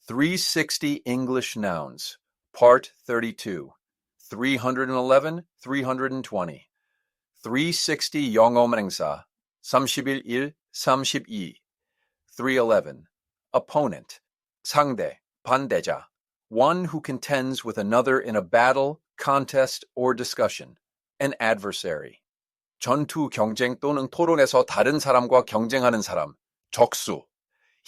360 English Nouns, Part 32, 311, 320. 360 영어 명사, 31일, 32. 311. Opponent, 상대, 반대자, one who contends with another in a battle, contest, or discussion. An adversary. 전투, 경쟁 또는 토론에서 다른 사람과 경쟁하는 사람, 적수.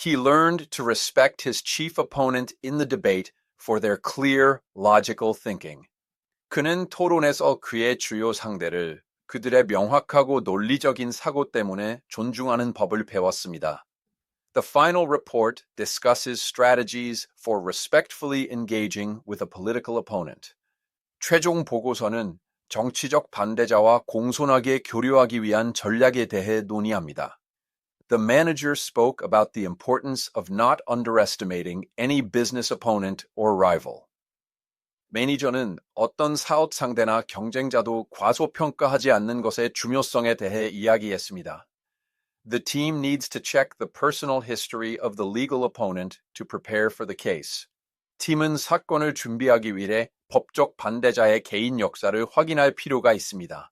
He learned to respect his chief opponent in the debate for their clear, logical thinking. 그는 토론에서 그의 주요 상대를 그들의 명확하고 논리적인 사고 때문에 존중하는 법을 배웠습니다. The final report discusses strategies for respectfully engaging with a political opponent. 최종 보고서는 정치적 반대자와 공손하게 교류하기 위한 전략에 대해 논의합니다. The manager spoke about the importance of not underestimating any business opponent or rival. 매니저는 어떤 사업 상대나 경쟁자도 과소평가하지 않는 것의 중요성에 대해 이야기했습니다. The team needs to check the personal history of the legal opponent to prepare for the case. 팀은 사건을 준비하기 위해 법적 반대자의 개인 역사를 확인할 필요가 있습니다.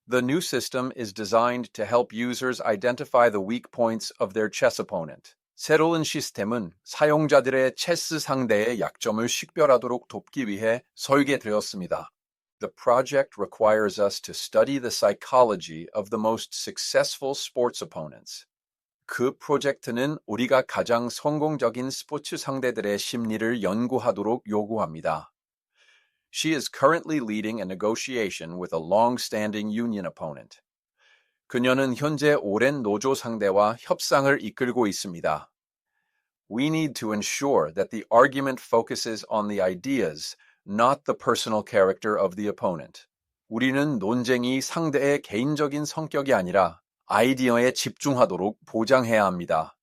The new system is designed to help users identify the weak points of their chess opponent. 새로운 시스템은 사용자들의 체스 상대의 약점을 식별하도록 돕기 위해 설계되었습니다. The project requires us to study the psychology of the most successful sports opponents. 그 프로젝트는 우리가 가장 성공적인 스포츠 상대들의 심리를 연구하도록 요구합니다. She is currently leading a negotiation with a long-standing union opponent. 그녀는 현재 오랜 노조 상대와 협상을 이끌고 있습니다. We need to ensure that the argument focuses on the ideas, not the personal character of the opponent. 우리는 논쟁이 상대의 개인적인 성격이 아니라 아이디어에 집중하도록 보장해야 합니다.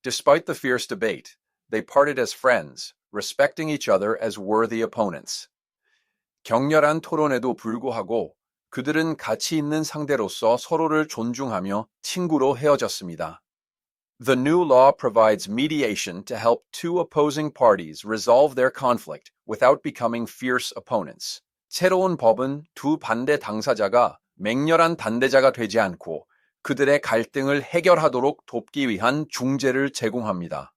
Despite the fierce debate, they parted as friends, respecting each other as worthy opponents. 격렬한 토론에도 불구하고 그들은 가치 있는 상대로서 서로를 존중하며 친구로 헤어졌습니다. The new law provides mediation to help two opposing parties resolve their conflict without becoming fierce opponents. 새로운 법은 두 반대 당사자가 맹렬한 반대자가 되지 않고 그들의 갈등을 해결하도록 돕기 위한 중재를 제공합니다.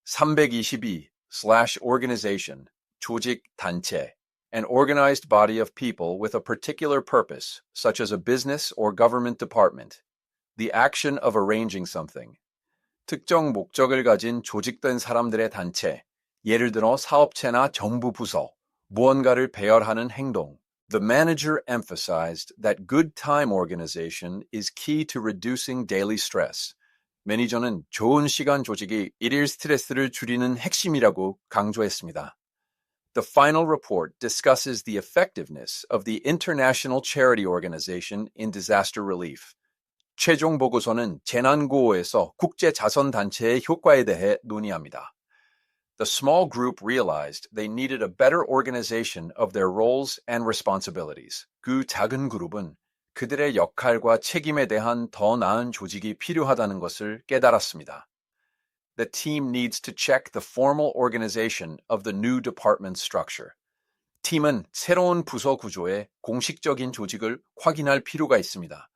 322/organization, 조직, 단체. An organized body of people with a particular purpose, such as a business or government department. The action of arranging something. 특정 목적을 가진 조직된 사람들의 단체, 예를 들어 사업체나 정부 부서, 무언가를 배열하는 행동. The manager emphasized that good time organization is key to reducing daily stress. 매니저는 좋은 시간 조직이 일일 스트레스를 줄이는 핵심이라고 강조했습니다. The final report discusses the effectiveness of the International Charity Organization in disaster relief. 최종 보고서는 재난구호에서 국제자선단체의 효과에 대해 논의합니다. The small group realized they needed a better organization of their roles and responsibilities. 그 작은 그룹은 그들의 역할과 책임에 대한 더 나은 조직이 필요하다는 것을 깨달았습니다. The team needs to check the formal organization of the new department structure. 팀은 새로운 부서 구조의 공식적인 조직을 확인할 필요가 있습니다.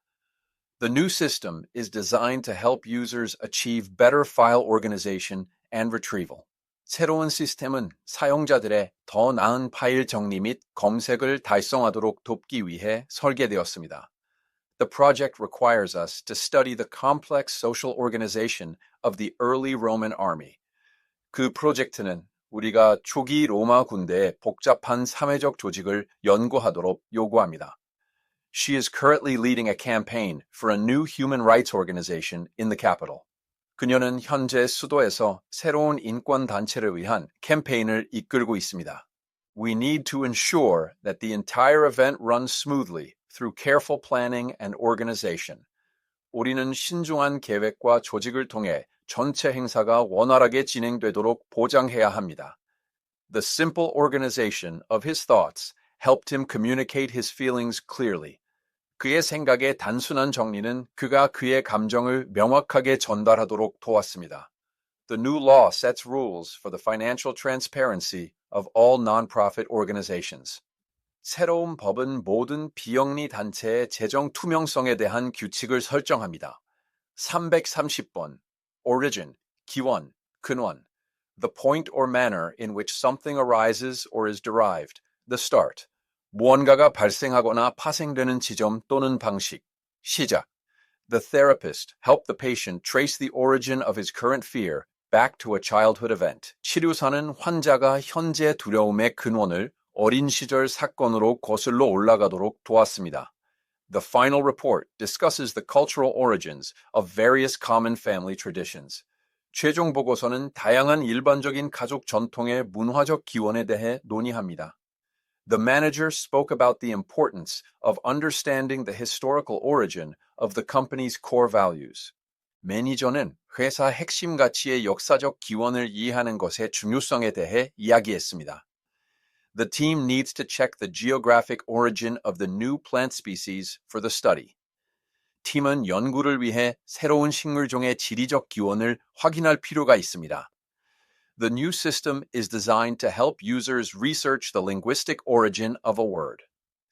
The new system is designed to help users achieve better file organization and retrieval. 새로운 시스템은 사용자들의 더 나은 파일 정리 및 검색을 달성하도록 돕기 위해 설계되었습니다. The project requires us to study the complex social organization of the early Roman army. 그 프로젝트는 우리가 초기 로마 군대의 복잡한 사회적 조직을 연구하도록 요구합니다. She is currently leading a campaign for a new human rights organization in the capital. 그녀는 현재 수도에서 새로운 인권 단체를 위한 캠페인을 이끌고 있습니다. We need to ensure that the entire event runs smoothly through careful planning and organization. 우리는 신중한 계획과 조직을 통해 전체 행사가 원활하게 진행되도록 보장해야 합니다. The simple organization of his thoughts helped him communicate his feelings clearly. 그의 생각의 단순한 정리는 그가 그의 감정을 명확하게 전달하도록 도왔습니다. The new law sets rules for the financial transparency of all nonprofit organizations. 새로운 법은 모든 비영리 단체의 재정 투명성에 대한 규칙을 설정합니다. 330번 Origin, 기원, 근원. The point or manner in which something arises or is derived. The start. 무언가가 발생하거나 파생되는 지점 또는 방식. 시작. The therapist helped the patient trace the origin of his current fear back to a childhood event. 치료사는 환자가 현재 두려움의 근원을 어린 시절 사건으로 거슬러 올라가도록 도왔습니다. The final report discusses the cultural origins of various common family traditions. 최종 보고서는 다양한 일반적인 가족 전통의 문화적 기원에 대해 논의합니다. The manager spoke about the importance of understanding the historical origin of the company's core values. 매니저는 회사 핵심 가치의 역사적 기원을 이해하는 것의 중요성에 대해 이야기했습니다. The team needs to check the geographic origin of the new plant species for the study. 팀은 연구를 위해 새로운 식물종의 지리적 기원을 확인할 필요가 있습니다. The new system is designed to help users research the linguistic origin of a word.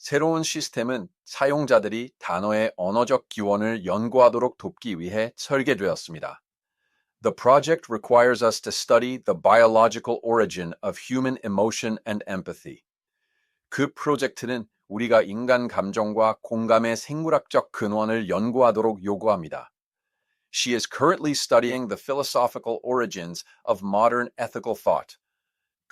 새로운 시스템은 사용자들이 단어의 언어적 기원을 연구하도록 돕기 위해 설계되었습니다. The project requires us to study the biological origin of human emotion and empathy. 그 프로젝트는 우리가 인간 감정과 공감의 생물학적 근원을 연구하도록 요구합니다. She is currently studying the philosophical origins of modern ethical thought.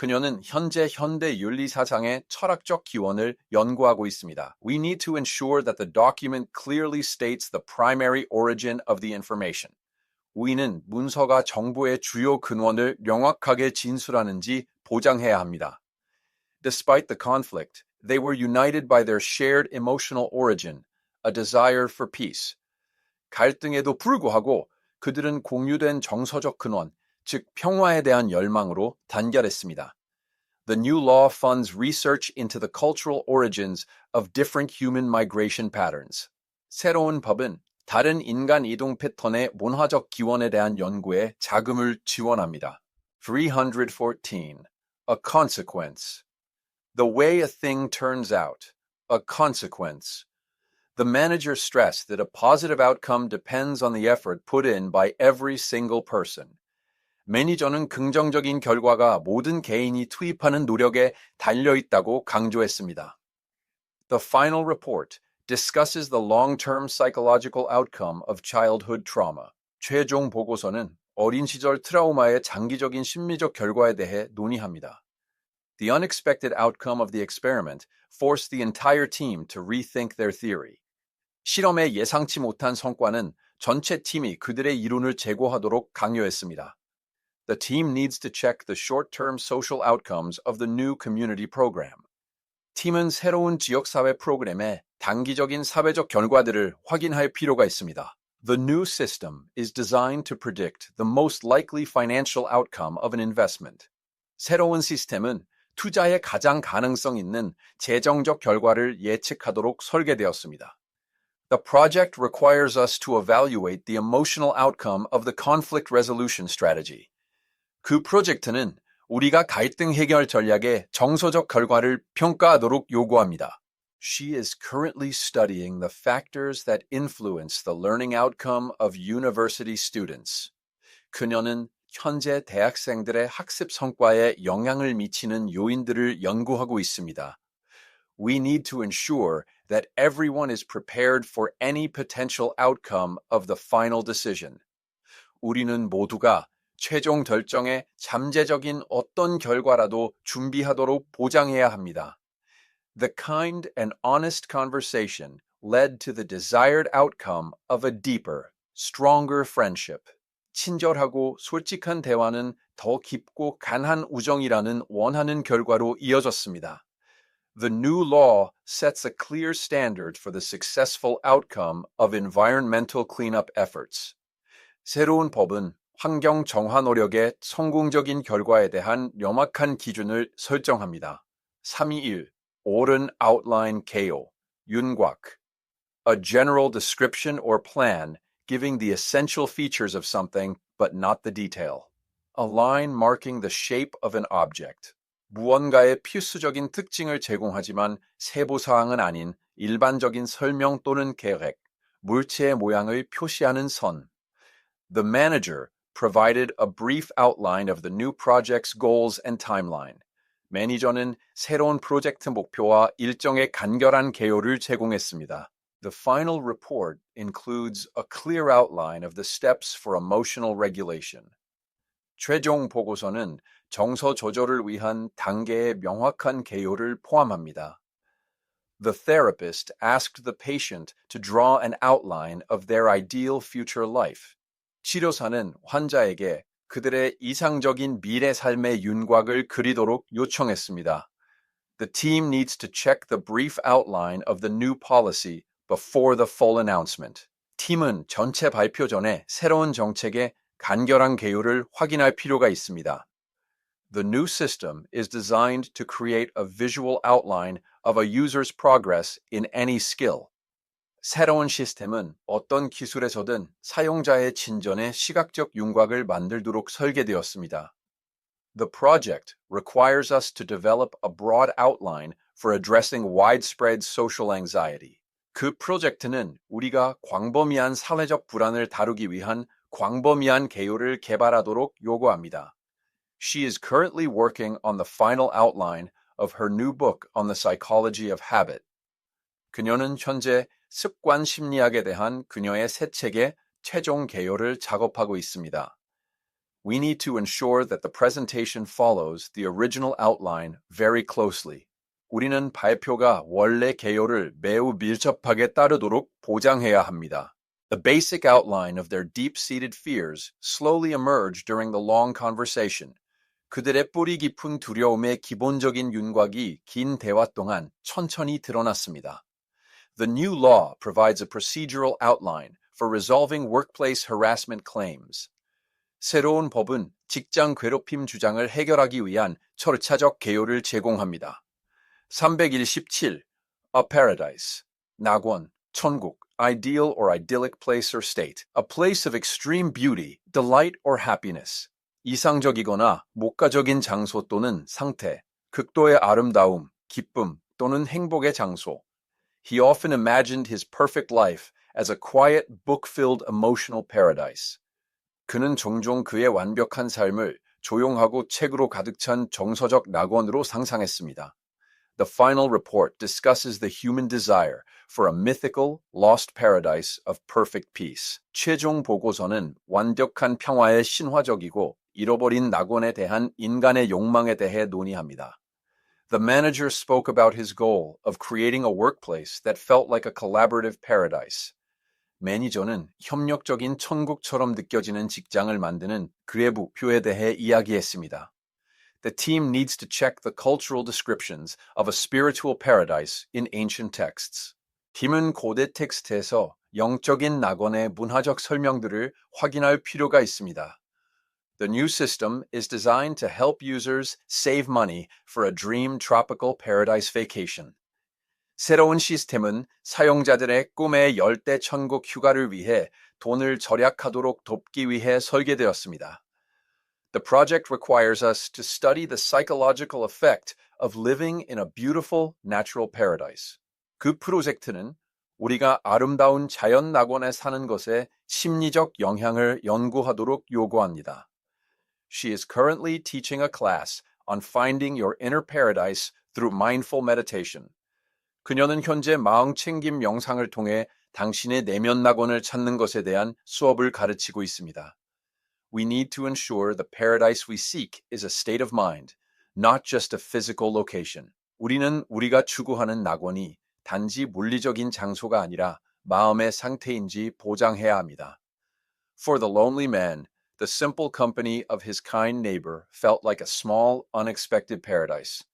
그녀는 현재 현대 윤리 사상의 철학적 기원을 연구하고 있습니다. We need to ensure that the document clearly states the primary origin of the information. 우리는 문서가 정보의 주요 근원을 명확하게 진술하는지 보장해야 합니다. Despite the conflict, they were united by their shared emotional origin, a desire for peace. 갈등에도 불구하고 그들은 공유된 정서적 근원, 즉 평화에 대한 열망으로 단결했습니다. The new law funds research into the cultural origins of different human migration patterns. 새로운 법은 다른 인간 이동 패턴의 문화적 기원에 대한 연구에 자금을 지원합니다. 314. A consequence. The way a thing turns out. A consequence. The manager stressed that a positive outcome depends on the effort put in by every single person. 매니저는 긍정적인 결과가 모든 개인이 투입하는 노력에 달려 있다고 강조했습니다. The final report discusses the long-term psychological outcome of childhood trauma. 최종 보고서는 어린 시절 트라우마의 장기적인 심리적 결과에 대해 논의합니다. The unexpected outcome of the experiment forced the entire team to rethink their theory. 실험의 예상치 못한 성과는 전체 팀이 그들의 이론을 재고하도록 강요했습니다. The team needs to check the short-term social outcomes of the new community program. 팀은 새로운 지역사회 프로그램의 단기적인 사회적 결과들을 확인할 필요가 있습니다. The new system is designed to predict the most likely financial outcome of an investment. 새로운 시스템은 투자의 가장 가능성 있는 재정적 결과를 예측하도록 설계되었습니다. The project requires us to evaluate the emotional outcome of the conflict resolution strategy. 그 프로젝트는 우리가 갈등 해결 전략의 정서적 결과를 평가하도록 요구합니다. She is currently studying the factors that influence the learning outcome of university students. 그녀는 현재 대학생들의 학습 성과에 영향을 미치는 요인들을 연구하고 있습니다. We need to ensure that everyone is prepared for any potential outcome of the final decision. 우리는 모두가 최종 결정의 잠재적인 어떤 결과라도 준비하도록 보장해야 합니다. The kind and honest conversation led to the desired outcome of a deeper, stronger friendship. 친절하고 솔직한 대화는 더 깊고 강한 우정이라는 원하는 결과로 이어졌습니다. The new law sets a clear standard for the successful outcome of environmental cleanup efforts. 새로운 법은 환경 정화 노력의 성공적인 결과에 대한 명확한 기준을 설정합니다. 321. 옳은 outline 개요. 윤곽. A general description or plan giving the essential features of something but not the detail. a line marking the shape of an object. 무언가의 필수적인 특징을 제공하지만 세부사항은 아닌 일반적인 설명 또는 계획, 물체의 모양을 표시하는 선. The manager provided a brief outline of the new project's goals and timeline. 매니저는 새로운 프로젝트 목표와 일정의 간결한 개요를 제공했습니다. The final report includes a clear outline of the steps for emotional regulation. 최종 보고서는 정서 조절을 위한 단계의 명확한 개요를 포함합니다. The therapist asked the patient to draw an outline of their ideal future life. 치료사는 환자에게 그들의 이상적인 미래 삶의 윤곽을 그리도록 요청했습니다. The team needs to check the brief outline of the new policy before the full announcement. 팀은 전체 발표 전에 새로운 정책의 간결한 개요를 확인할 필요가 있습니다. The new system is designed to create a visual outline of a user's progress in any skill. 새로운 시스템은 어떤 기술에서든 사용자의 진전의 시각적 윤곽을 만들도록 설계되었습니다. The project requires us to develop a broad outline for addressing widespread social anxiety. 그 프로젝트는 우리가 광범위한 사회적 불안을 다루기 위한 광범위한 개요를 개발하도록 요구합니다. She is currently working on the final outline of her new book on the psychology of habit. 그녀는 현재 습관 심리학에 대한 그녀의 새 책의 최종 개요를 작업하고 있습니다. We need to ensure that the presentation follows the original outline very closely. 우리는 발표가 원래 개요를 매우 밀접하게 따르도록 보장해야 합니다. The basic outline of their deep-seated fears slowly emerged during the long conversation. 그들의 뿌리 깊은 두려움의 기본적인 윤곽이 긴 대화 동안 천천히 드러났습니다. The new law provides a procedural outline for resolving workplace harassment claims. 새로운 법은 직장 괴롭힘 주장을 해결하기 위한 절차적 개요를 제공합니다. 317. A paradise. 낙원, 천국, ideal or idyllic place or state. A place of extreme beauty, delight or happiness. 이상적이거나 목가적인 장소 또는 상태, 극도의 아름다움, 기쁨 또는 행복의 장소. He often imagined his perfect life as a quiet, book-filled emotional paradise. 그는 종종 그의 완벽한 삶을 조용하고 책으로 가득 찬 정서적 낙원으로 상상했습니다. The final report discusses the human desire for a mythical, lost paradise of perfect peace. 최종 보고서는 완벽한 평화의 신화적이고 잃어버린 낙원에 대한 인간의 욕망에 대해 논의합니다. The manager spoke about his goal of creating a workplace that felt like a collaborative paradise. 매니저는 협력적인 천국처럼 느껴지는 직장을 만드는 그의 목표에 대해 이야기했습니다. The team needs to check the cultural descriptions of a spiritual paradise in ancient texts. 팀은 고대 텍스트에서 영적인 낙원의 문화적 설명들을 확인할 필요가 있습니다. The new system is designed to help users save money for a dream tropical paradise vacation. 새로운 시스템은 사용자들의 꿈의 열대 천국 휴가를 위해 돈을 절약하도록 돕기 위해 설계되었습니다. The project requires us to study the psychological effect of living in a beautiful natural paradise. 그 프로젝트는 우리가 아름다운 자연 낙원에 사는 것에 심리적 영향을 연구하도록 요구합니다. She is currently teaching a class on finding your inner paradise through mindful meditation. 그녀는 현재 마음챙김 명상을 통해 당신의 내면 낙원을 찾는 것에 대한 수업을 가르치고 있습니다. We need to ensure the paradise we seek is a state of mind, not just a physical location. 우리는 우리가 추구하는 낙원이 단지 물리적인 장소가 아니라 마음의 상태인지 보장해야 합니다. For the lonely man, the simple company of his kind neighbor felt like a small, unexpected paradise.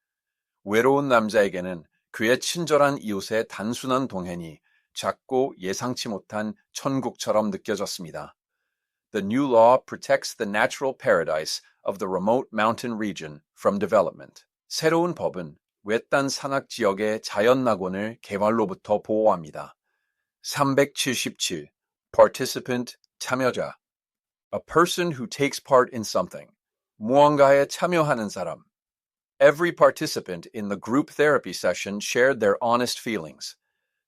외로운 남자에게는 그의 친절한 이웃의 단순한 동행이 작고 예상치 못한 천국처럼 느껴졌습니다. The new law protects the natural paradise of the remote mountain region from development. 새로운 법은 외딴 산악 지역의 자연 낙원을 개발로부터 보호합니다. 377. Participant, 참여자. A person who takes part in something. 무언가에 참여하는 사람. Every participant in the group therapy session shared their honest feelings.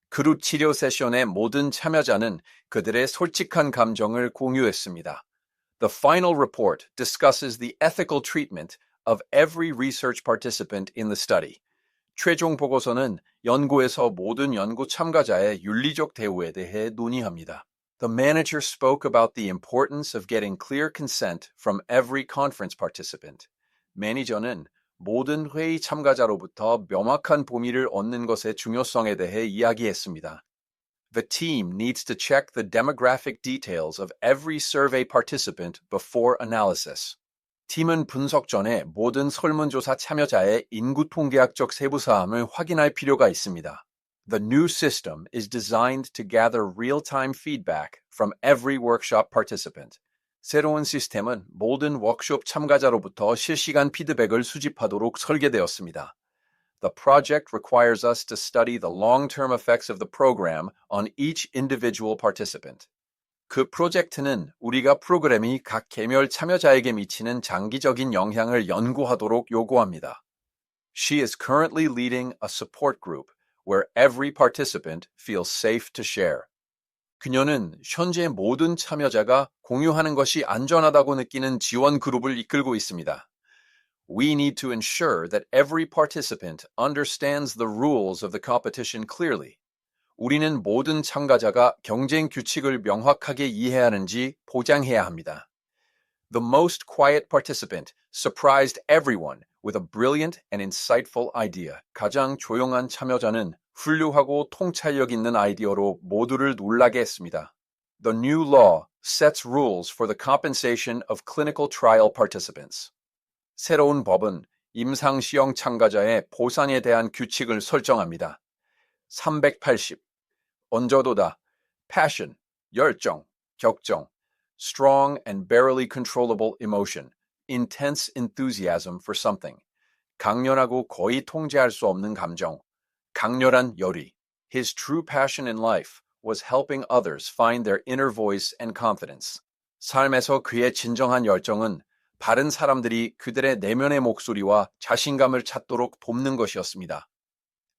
그룹 치료 세션의 모든 참여자는 그들의 솔직한 감정을 공유했습니다. The final report discusses the ethical treatment of every research participant in the study. 최종 보고서는 연구에서 모든 연구 참가자의 윤리적 대우에 대해 논의합니다. The manager spoke about the importance of getting clear consent from every conference participant. 매니저는 모든 회의 참가자로부터 명확한 동의를 얻는 것의 중요성에 대해 이야기했습니다. The team needs to check the demographic details of every survey participant before analysis. 팀은 분석 전에 모든 설문조사 참여자의 인구 통계학적 세부사항을 확인할 필요가 있습니다. The new system is designed to gather real-time feedback from every workshop participant. 새로운 시스템은 모든 워크숍 참가자로부터 실시간 피드백을 수집하도록 설계되었습니다. The project requires us to study the long-term effects of the program on each individual participant. 그 프로젝트는 우리가 프로그램이 각 개별 참여자에게 미치는 장기적인 영향을 연구하도록 요구합니다. She is currently leading a support group where every participant feels safe to share. 그녀는 현재 모든 참여자가 공유하는 것이 안전하다고 느끼는 지원 그룹을 이끌고 있습니다. We need to ensure that every participant understands the rules of the competition clearly. 우리는 모든 참가자가 경쟁 규칙을 명확하게 이해하는지 보장해야 합니다. The most quiet participant surprised everyone with a brilliant and insightful idea. 가장 조용한 참여자는 훌륭하고 통찰력 있는 아이디어로 모두를 놀라게 했습니다. The new law sets rules for the compensation of clinical trial participants. 새로운 법은 임상시험 참가자의 보상에 대한 규칙을 설정합니다. 380. 언저도다. Passion, 열정, 격정. Strong and barely controllable emotion. Intense enthusiasm for something. 강렬하고 거의 통제할 수 없는 감정. 강렬한 열의. His true passion in life was helping others find their inner voice and confidence. 삶에서 그의 진정한 열정은 다른 사람들이 그들의 내면의 목소리와 자신감을 찾도록 돕는 것이었습니다.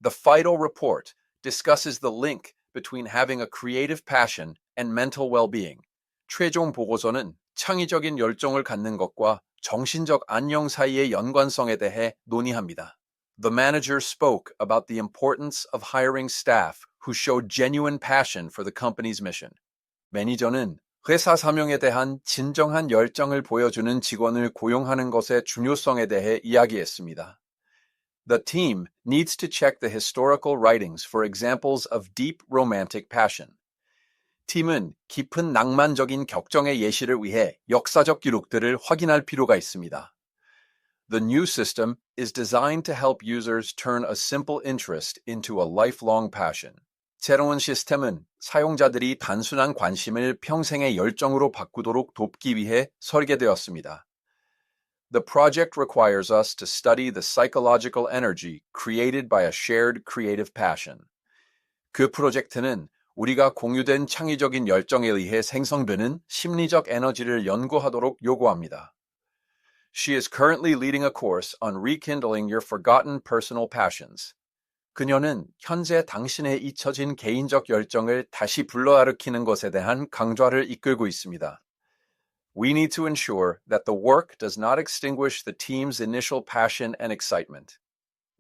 The final report discusses the link between having a creative passion and mental well-being. 최종 보고서는 창의적인 열정을 갖는 것과 정신적 안녕 사이의 연관성에 대해 논의합니다. The manager spoke about the importance of hiring staff who showed genuine passion for the company's mission. 매니저는 회사 사명에 대한 진정한 열정을 보여주는 직원을 고용하는 것의 중요성에 대해 이야기했습니다. The team needs to check the historical writings for examples of deep romantic passion. 팀은 깊은 낭만적인 격정의 예시를 위해 역사적 기록들을 확인할 필요가 있습니다. The new system is designed to help users turn a simple interest into a lifelong passion. 새로운 시스템은 사용자들이 단순한 관심을 평생의 열정으로 바꾸도록 돕기 위해 설계되었습니다. The project requires us to study the psychological energy created by a shared creative passion. 그 프로젝트는 우리가 공유된 창의적인 열정에 의해 생성되는 심리적 에너지를 연구하도록 요구합니다. She is currently leading a course on rekindling your forgotten personal passions. 그녀는 현재 당신의 잊혀진 개인적 열정을 다시 불러일으키는 것에 대한 강좌를 이끌고 있습니다. We need to ensure that the work does not extinguish the team's initial passion and excitement.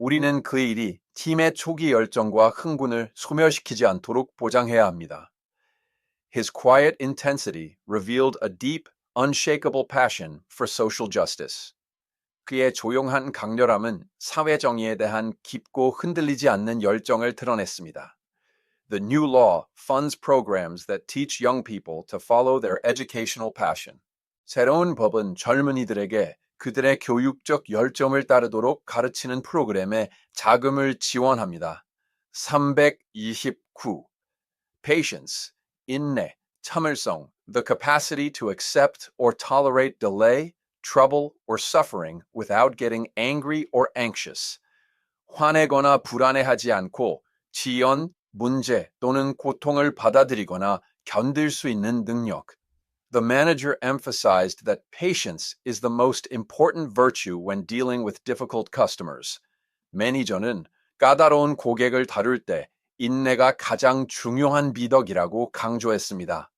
우리는 그 일이 팀의 초기 열정과 흥분을 소멸시키지 않도록 보장해야 합니다. His quiet intensity revealed a deep, unshakable passion for social justice. 그의 조용한 강렬함은 사회 정의에 대한 깊고 흔들리지 않는 열정을 드러냈습니다. The new law funds programs that teach young people to follow their educational passion. 새로운 법은 젊은이들에게 그들의 교육적 열정을 따르도록 가르치는 프로그램에 자금을 지원합니다. 329. Patience, 인내, 참을성, the capacity to accept or tolerate delay, trouble, or suffering without getting angry or anxious. 화내거나 불안해하지 않고 지연, 문제 또는 고통을 받아들이거나 견딜 수 있는 능력. The manager emphasized that patience is the most important virtue when dealing with difficult customers. 매니저는 까다로운 고객을 다룰 때 인내가 가장 중요한 미덕이라고 강조했습니다.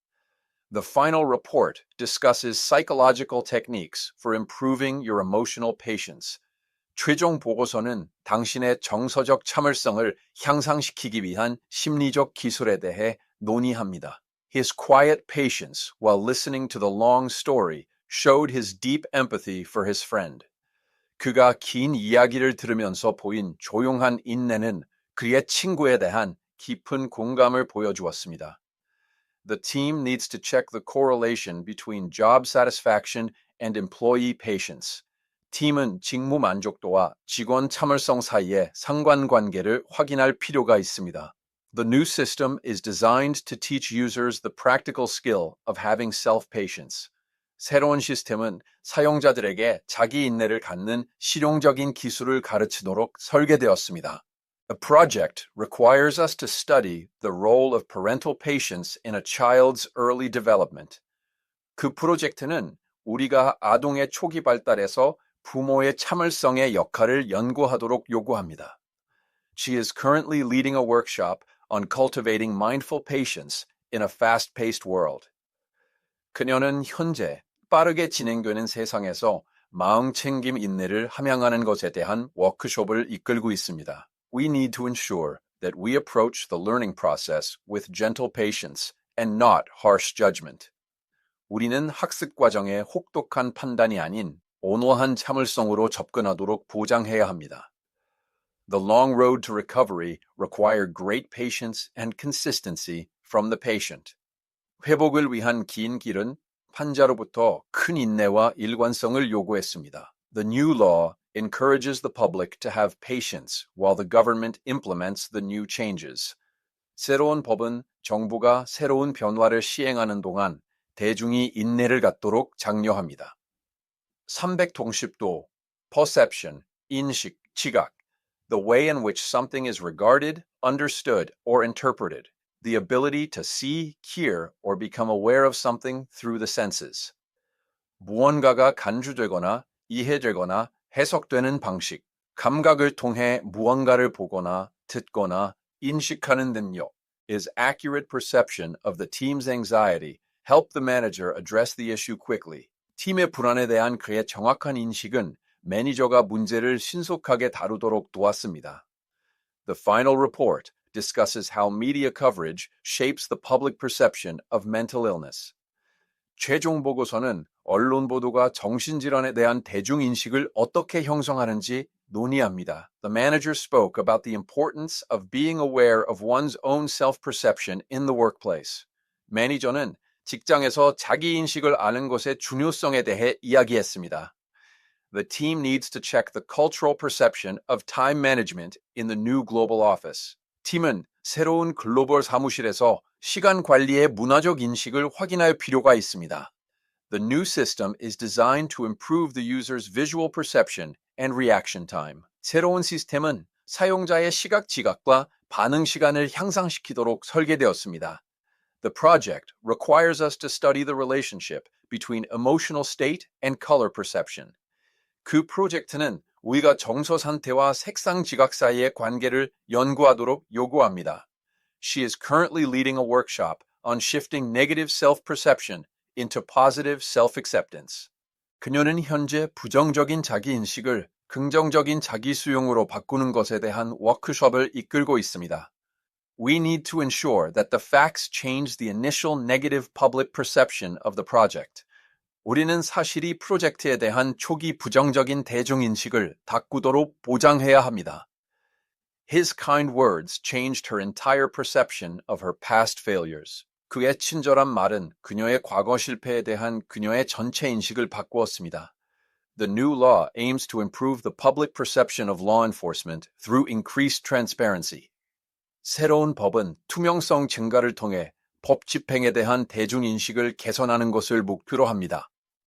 The final report discusses psychological techniques for improving your emotional patience. 최종 보고서는 당신의 정서적 참을성을 향상시키기 위한 심리적 기술에 대해 논의합니다. His quiet patience while listening to the long story showed his deep empathy for his friend. 그가 긴 이야기를 들으면서 보인 조용한 인내는 그의 친구에 대한 깊은 공감을 보여주었습니다. The team needs to check the correlation between job satisfaction and employee patience. 팀은 직무 만족도와 직원 참을성 사이의 상관관계를 확인할 필요가 있습니다. The new system is designed to teach users the practical skill of having self-patience. 새로운 시스템은 사용자들에게 자기 인내를 갖는 실용적인 기술을 가르치도록 설계되었습니다. A project requires us to study the role of parental patience in a child's early development. 그 프로젝트는 우리가 아동의 초기 발달에서 부모의 참을성의 역할을 연구하도록 요구합니다. She is currently leading a workshop on cultivating mindful patience in a fast-paced world. 그녀는 현재 빠르게 진행되는 세상에서 마음챙김 인내를 함양하는 것에 대한 워크숍을 이끌고 있습니다. We need to ensure that we approach the learning process with gentle patience and not harsh judgment. 우리는 학습 과정에 혹독한 판단이 아닌 온화한 참을성으로 접근하도록 보장해야 합니다. The long road to recovery required great patience and consistency from the patient. 회복을 위한 긴 길은 환자로부터 큰 인내와 일관성을 요구했습니다. The new law encourages the public to have patience while the government implements the new changes. 새로운 법은 정부가 새로운 변화를 시행하는 동안 대중이 인내를 갖도록 장려합니다. 310도 perception, 인식, 지각. The way in which something is regarded, understood, or interpreted. The ability to see, hear, or become aware of something through the senses. 무언가가 간주되거나 이해되거나 해석되는 방식, 감각을 통해 무언가를 보거나 듣거나 인식하는 능력 is accurate perception of the team's anxiety. Help the manager address the issue quickly. 팀의 불안에 대한 그의 정확한 인식은 매니저가 문제를 신속하게 다루도록 도왔습니다. The final report discusses how media coverage shapes the public perception of mental illness. 최종 보고서는 언론 보도가 정신질환에 대한 대중인식을 어떻게 형성하는지 논의합니다. The manager spoke about the importance of being aware of one's own self-perception in the workplace. 매니저는 직장에서 자기 인식을 아는 것의 중요성에 대해 이야기했습니다. The team needs to check the cultural perception of time management in the new global office. 팀은 새로운 글로벌 사무실에서 시간 관리의 문화적 인식을 확인할 필요가 있습니다. The new system is designed to improve the user's visual perception and reaction time. 새로운 시스템은 사용자의 시각 지각과 반응 시간을 향상시키도록 설계되었습니다. The project requires us to study the relationship between emotional state and color perception. 그 프로젝트는 우리가 정서 상태와 색상 지각 사이의 관계를 연구하도록 요구합니다. She is currently leading a workshop on shifting negative self-perception into positive self-acceptance. 그녀는 현재 부정적인 자기인식을 긍정적인 자기수용으로 바꾸는 것에 대한 워크숍을 이끌고 있습니다. We need to ensure that the facts change the initial negative public perception of the project. 우리는 사실이 프로젝트에 대한 초기 부정적인 대중인식을 바꾸도록 보장해야 합니다. His kind words changed her entire perception of her past failures. 그의 친절한 말은 그녀의 과거 실패에 대한 그녀의 전체 인식을 바꾸었습니다. The new law aims to improve the public perception of law enforcement through increased transparency. 새로운 법은 투명성 증가를 통해 법 집행에 대한 대중인식을 개선하는 것을 목표로 합니다.